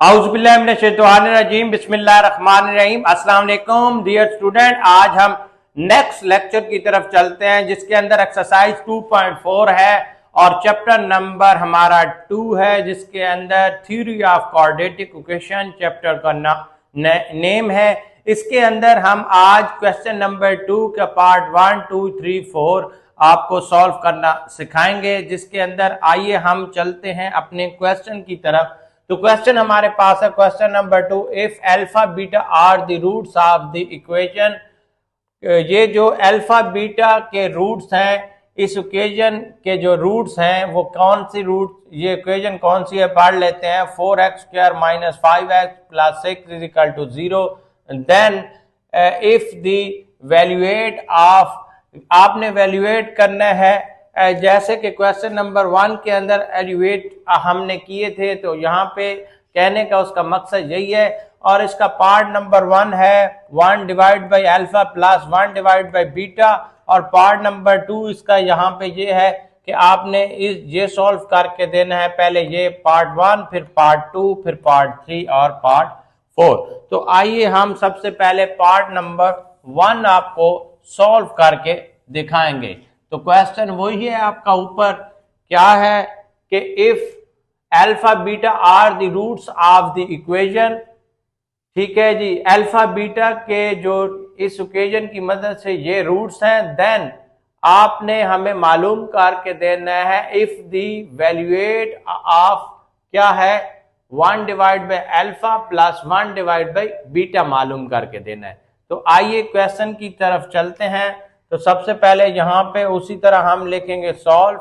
औज़ुबिल्लाहिमिनश्शैतानिर्रजीम बिस्मिल्लाहिर्रहमानिर्रहीम। अस्सलाम वालेकुम डियर स्टूडेंट, आज हम नेक्स्ट लेक्चर की तरफ चलते हैं जिसके अंदर एक्सरसाइज 2.4 है और चैप्टर नंबर हमारा 2 है जिसके अंदर theory of quadratic equation chapter का नेम है। इसके अंदर हम आज क्वेश्चन नंबर 2 का पार्ट 1, 2, 3, 4 आपको सॉल्व करना सिखाएंगे, जिसके अंदर आइए हम चलते हैं अपने क्वेश्चन की तरफ। तो क्वेश्चन हमारे पास है question number 2, if alpha beta are the roots of the equation. ये जो अल्फा बीटा के रूट्स हैं, इस इक्वेशन के जो रूट्स हैं वो कौन सी रूट, ये इक्वेशन कौन सी है पढ़ लेते हैं। 4x² - 5x + 6 = 0। Then if the evaluate of, आपने वैल्यूएट करना है जैसे कि क्वेश्चन नंबर 1 के अंदर एलिवेट हमने किए थे, तो यहाँ पे कहने का उसका मकसद यही है। और इसका पार्ट नंबर 1 है 1 divide by alpha plus 1 divide by beta, और पार्ट नंबर 2 इसका यहाँ पे ये है कि आपने ये सॉल्व करके देना है, पहले ये पार्ट 1, फिर पार्ट 2, फिर पार्ट 3 और पार्ट 4। तो आइए हम सबसे पहले पार्ट नंबर 1 आपको सॉल्व करके दिखाएंगे। तो क्वेश्चन वही है आपका ऊपर, क्या है कि if alpha beta are the roots of the equation. ठीक है जी, अल्फा बीटा के जो इस इक्वेशन की मदद से ये रूट्स हैं, देन आपने हमें मालूम करके देना है इफ द वैल्यूएट ऑफ क्या है 1 divide by alpha plus 1 divide by beta मालूम करके देना है। तो आइए क्वेश्चन की तरफ चलते हैं। तो सबसे पहले यहाँ पे उसी तरह हम लिखेंगे सॉल्व।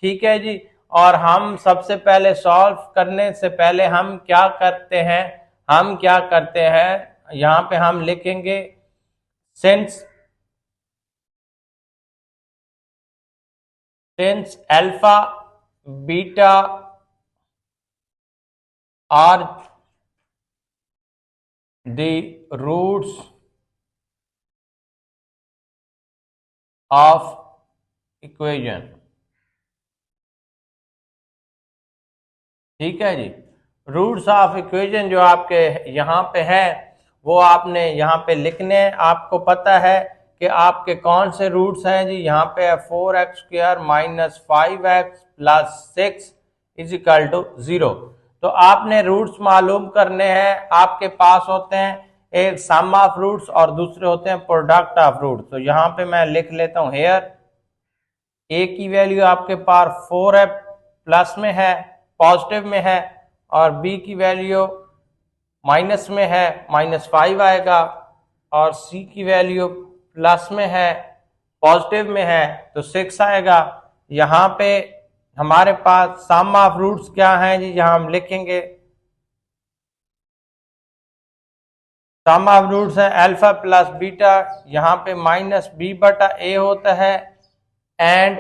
ठीक है जी, और हम सबसे पहले सॉल्व करने से पहले हम क्या करते हैं, यहाँ पे हम लिखेंगे since alpha beta are the roots of equation. ठीक है जी, रूट्स ऑफ इक्वेशन जो आपके यहाँ पे है वो आपने यहाँ पे लिखने हैं। आपको पता है कि आपके कौन से रूट्स हैं जी, यहाँ पे है 4x² - 5x + 6 = 0। तो आपने रूट्स मालूम करने हैं। आपके पास होते हैं एक सम ऑफ रूट्स और दूसरे होते हैं प्रोडक्ट ऑफ रूट्स। तो यहाँ पे मैं लिख लेता हूँ हेयर, ए की वैल्यू आपके पास 4 है, प्लस में है, पॉजिटिव में है, और बी की वैल्यू माइनस में है, -5 आएगा, और सी की वैल्यू प्लस में है, पॉजिटिव में है, तो 6 आएगा। यहाँ पे हमारे पास सम ऑफ रूट्स क्या हैं जी, यहाँ हम लिखेंगे सम ऑफ रूट्स है अल्फा प्लस बीटा, यहाँ पे -b/a होता है, एंड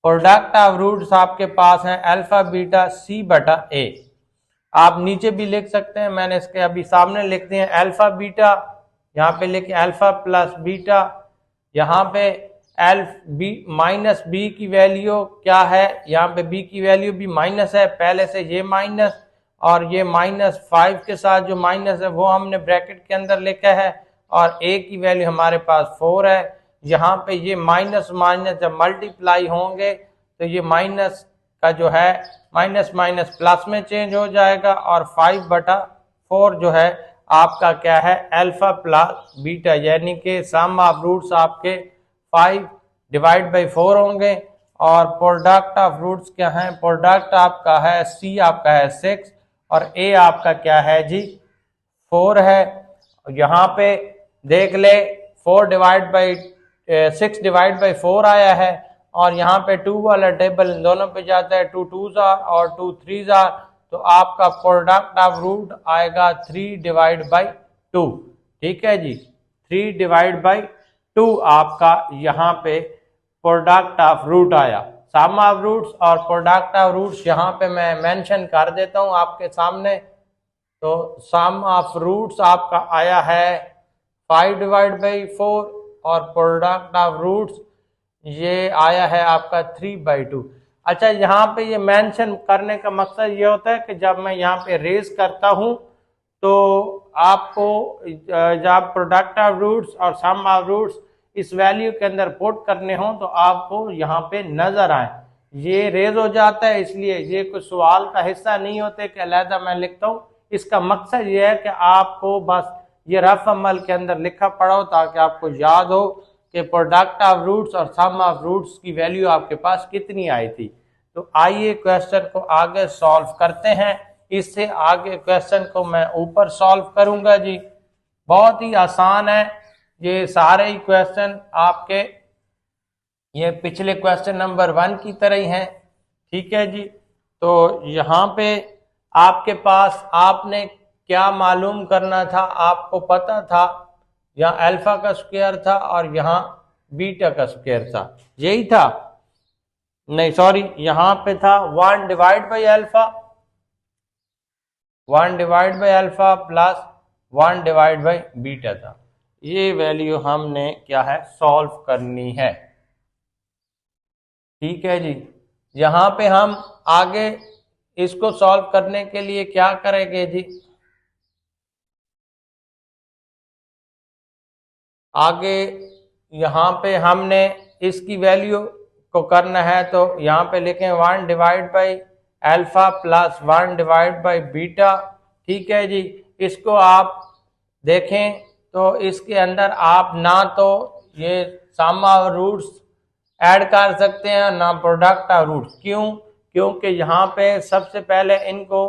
प्रोडक्ट ऑफ रूट्स आपके पास है अल्फा बीटा c/a। आप नीचे भी लिख सकते हैं, मैंने इसके अभी सामने लिख दिए अल्फा बीटा, यहाँ पे लिखे अल्फा प्लस बीटा, यहाँ पे -b की वैल्यू क्या है, यहाँ पे b की वैल्यू भी माइनस है, पहले से ये माइनस और ये -5 के साथ जो माइनस है वो हमने ब्रैकेट के अंदर लिखा है, और a की वैल्यू हमारे पास 4 है। यहाँ पे ये माइनस जब मल्टीप्लाई होंगे तो ये माइनस का जो है माइनस प्लस में चेंज हो जाएगा, और 5/4 जो है आपका क्या है अल्फा प्लस बीटा, यानी कि सम ऑफ रूट्स आपके 5 डिवाइड बाई 4 होंगे, और प्रोडक्ट ऑफ रूट्स क्या है, प्रोडक्ट आपका है सी आपका है 6 और ए आपका क्या है जी 4 है। यहाँ पे देख ले 6 डिवाइड बाई 4 आया है, और यहाँ पे 2 वाला टेबल इन दोनों पे जाता है, 2 2s और 2 3s, तो आपका प्रोडक्ट ऑफ रूट आएगा 3 डिवाइड बाई 2। ठीक है जी, 3 डिवाइड बाई 2 आपका यहाँ पे प्रोडक्ट ऑफ रूट आया। सम ऑफ रूट्स और प्रोडक्ट ऑफ रूट्स यहाँ पे मैं मेंशन कर देता हूँ आपके सामने। तो सम ऑफ रूट्स आपका आया है 5 डिवाइड बाई 4, और प्रोडक्ट ऑफ रूट्स ये आया है आपका 3/2। अच्छा, यहाँ पे ये मेंशन करने का मकसद ये होता है कि जब मैं यहाँ पे रेज करता हूँ तो आपको जब प्रोडक्ट ऑफ रूट्स और सम ऑफ रूट्स इस वैल्यू के अंदर पुट करने हो तो आपको यहाँ पे नजर आए। ये रेज हो जाता है, इसलिए ये कोई सवाल का हिस्सा नहीं होते कि अलहदा मैं लिखता हूँ। इसका मकसद ये है कि आपको बस ये रफ अमल के अंदर लिखा पढ़ो ताकि आपको याद हो कि प्रोडक्ट ऑफ रूट्स और सम ऑफ रूट्स की वैल्यू आपके पास कितनी आई थी। तो आइए क्वेश्चन को आगे सॉल्व करते हैं। इससे आगे क्वेश्चन को मैं ऊपर सॉल्व करूंगा जी। बहुत ही आसान है, ये सारे ही क्वेश्चन आपके ये पिछले क्वेश्चन नंबर 1 की तरह ही हैं। ठीक है जी। तो यहाँ पे आपके पास आपने क्या मालूम करना था, आपको पता था यहाँ अल्फा का स्क्वायर था और यहाँ बीटा का स्क्वायर था, यही था? नहीं सॉरी, यहाँ पे था 1 divide by alpha, 1 divide by alpha plus 1 divide by beta था। ये वैल्यू हमने क्या है सॉल्व करनी है। ठीक है जी। यहाँ पे हम आगे इसको सॉल्व करने के लिए क्या करेंगे जी, आगे यहाँ पे हमने इसकी वैल्यू को करना है तो यहाँ पे लिखें 1 divide by alpha plus 1 divide by beta. ठीक है जी। इसको आप देखें तो इसके अंदर आप ना तो ये सम ऑफ रूट्स ऐड कर सकते हैं ना प्रोडक्ट ऑफ रूट्स। क्यों? क्योंकि यहाँ पे सबसे पहले इनको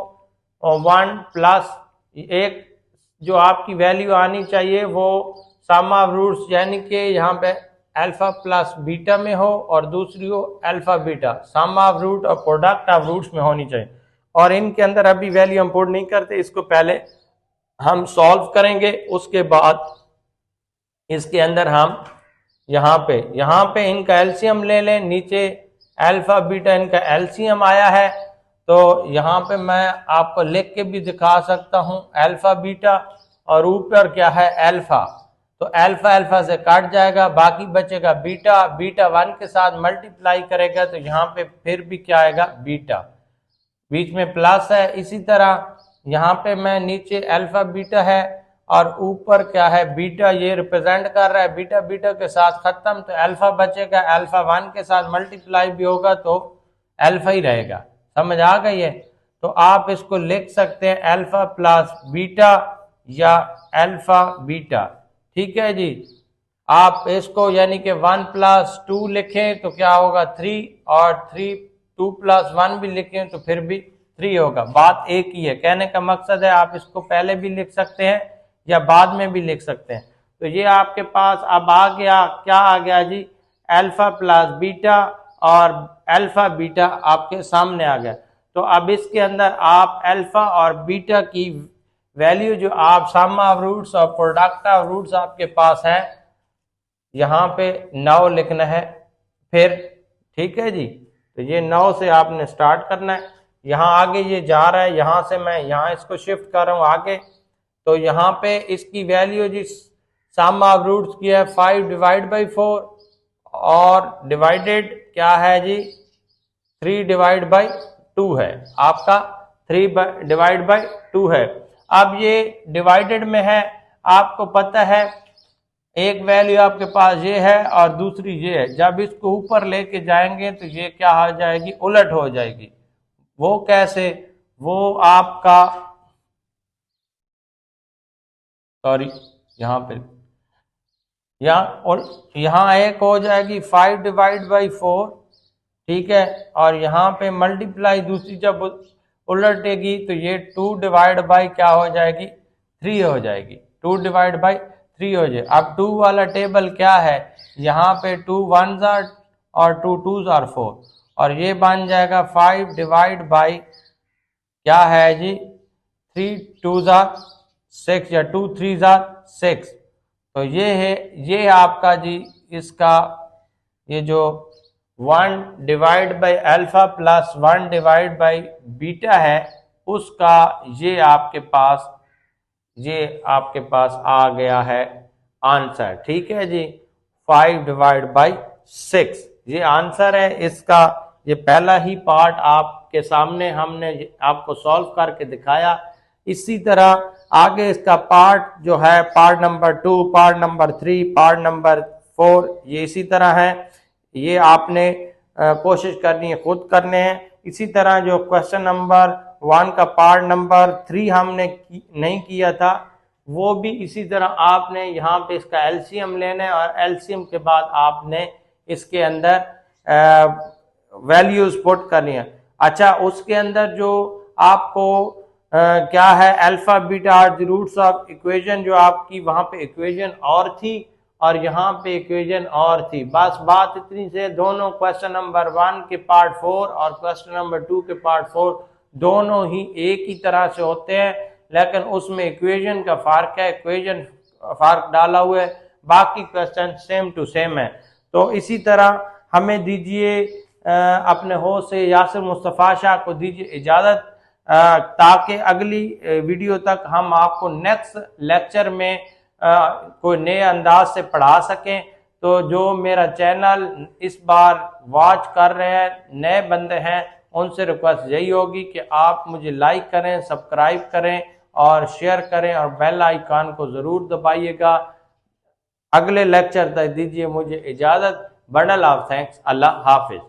1 प्लस एक जो आपकी वैल्यू आनी चाहिए वो सम ऑफ रूट्स यानी कि यहाँ पे अल्फा प्लस बीटा में हो और दूसरी हो alpha beta. Sum of root और प्रोडक्ट ऑफ रूट्स में होनी चाहिए। और इनके अंदर अभी वैल्यू हम पुट नहीं करते, इसको पहले हम सॉल्व करेंगे, उसके बाद इसके अंदर हम यहाँ पे इनका एलसीएम ले लें। नीचे अल्फा बीटा इनका एलसीएम आया है तो यहाँ पे मैं आपको लिख के भी दिखा सकता हूँ अल्फा बीटा, और ऊपर क्या है अल्फा। तो अल्फा अल्फा से काट जाएगा, बाकी बचेगा बीटा। बीटा 1 के साथ मल्टीप्लाई करेगा तो यहाँ पे फिर भी क्या आएगा बीटा, बीच में प्लस है। इसी तरह यहाँ पे मैं नीचे अल्फा बीटा है और ऊपर क्या है बीटा, ये रिप्रेजेंट कर रहा है बीटा बीटा के साथ खत्म, तो अल्फा बचेगा। अल्फा 1 के साथ मल्टीप्लाई भी होगा तो अल्फा ही रहेगा। समझ आ गई है? तो आप इसको लिख सकते हैं अल्फा प्लस बीटा या अल्फा बीटा। ठीक है जी। आप इसको यानी कि 1 प्लस 2 लिखें तो क्या होगा 3, और 2 प्लस 1 भी लिखें तो फिर भी 3 होगा। बात एक ही है, कहने का मकसद है आप इसको पहले भी लिख सकते हैं या बाद में भी लिख सकते हैं। तो ये आपके पास अब आ गया, क्या आ गया जी, अल्फा प्लस बीटा, और अल्फा बीटा आपके सामने आ गया। तो अब इसके अंदर आप अल्फा और बीटा की वैल्यू जो आप सम ऑफ रूट्स और प्रोडक्ट ऑफ रूट्स आपके पास है यहाँ पे 9 लिखना है फिर। ठीक है जी। तो ये 9 से आपने स्टार्ट करना है। यहाँ आगे ये जा रहा है, यहाँ से मैं यहाँ इसको शिफ्ट कर रहा हूँ आगे। तो यहाँ पे इसकी वैल्यू जी सम ऑफ रूट्स की है 5 डिवाइड बाई 4 और डिवाइडेड क्या है जी 3 डिवाइड बाई 2 है आपका, 3 डिवाइड बाई 2 है। अब ये डिवाइडेड में है, आपको पता है एक वैल्यू आपके पास ये है और दूसरी ये है। जब इसको ऊपर लेके जाएंगे तो ये क्या हो जाएगी, उलट हो जाएगी। वो कैसे? वो आपका सॉरी यहाँ पे यहाँ एक हो जाएगी 5 डिवाइड बाई 4। ठीक है। और यहाँ पे मल्टीप्लाई दूसरी जब उलटेगी तो ये 2 डिवाइड बाई क्या हो जाएगी 3 हो जाएगी, 2 डिवाइड बाई 3 हो जाए। अब 2 वाला टेबल क्या है, यहाँ पे 2 1s are और 2 2s are 4, और ये बन जाएगा 5 डिवाइड बाई क्या है जी 3 2s are 6 या 2 3s are 6। तो ये है, ये आपका जी इसका ये जो 1 divide by alpha plus 1 divide by beta है उसका ये आपके पास आ गया है आंसर। ठीक है जी, 5 डिवाइड बाई 6 ये आंसर है इसका। ये पहला ही पार्ट आपके सामने हमने आपको सॉल्व करके दिखाया। इसी तरह आगे इसका पार्ट जो है part number 2, part number 3, part number 4 ये इसी तरह है। ये आपने कोशिश करनी है, खुद करने हैं। इसी तरह जो क्वेश्चन नंबर 1 का पार्ट नंबर 3 हमने नहीं किया था, वो भी इसी तरह आपने यहाँ पे इसका एलसीएम लेना है और एलसीएम के बाद आपने इसके अंदर वैल्यूज पुट करनी है। अच्छा, उसके अंदर जो आपको क्या है alpha beta are the roots of equation, जो आपकी वहां पे इक्वेशन और थी और यहाँ पे इक्वेशन और थी। बस बात इतनी से दोनों क्वेश्चन नंबर 1 के पार्ट 4 और क्वेश्चन नंबर 2 के पार्ट 4 दोनों ही एक ही तरह से होते हैं, लेकिन उसमें इक्वेशन का फर्क है, इक्वेशन फर्क डाला हुआ है, बाकी क्वेश्चन सेम टू सेम है। तो इसी तरह हमें दीजिए अपने होस्ट से यासिर मुस्तफ़ा शाह को दीजिए इजाज़त, ताकि अगली वीडियो तक हम आपको नेक्स्ट लेक्चर में कोई नए अंदाज से पढ़ा सकें। तो जो मेरा चैनल इस बार वॉच कर रहे हैं, नए बंदे हैं, उनसे रिक्वेस्ट यही होगी कि आप मुझे लाइक करें, सब्सक्राइब करें और शेयर करें और बेल आइकन को ज़रूर दबाइएगा। अगले लेक्चर तक दीजिए मुझे इजाज़त। Bundle of thanks. Allah Hafiz.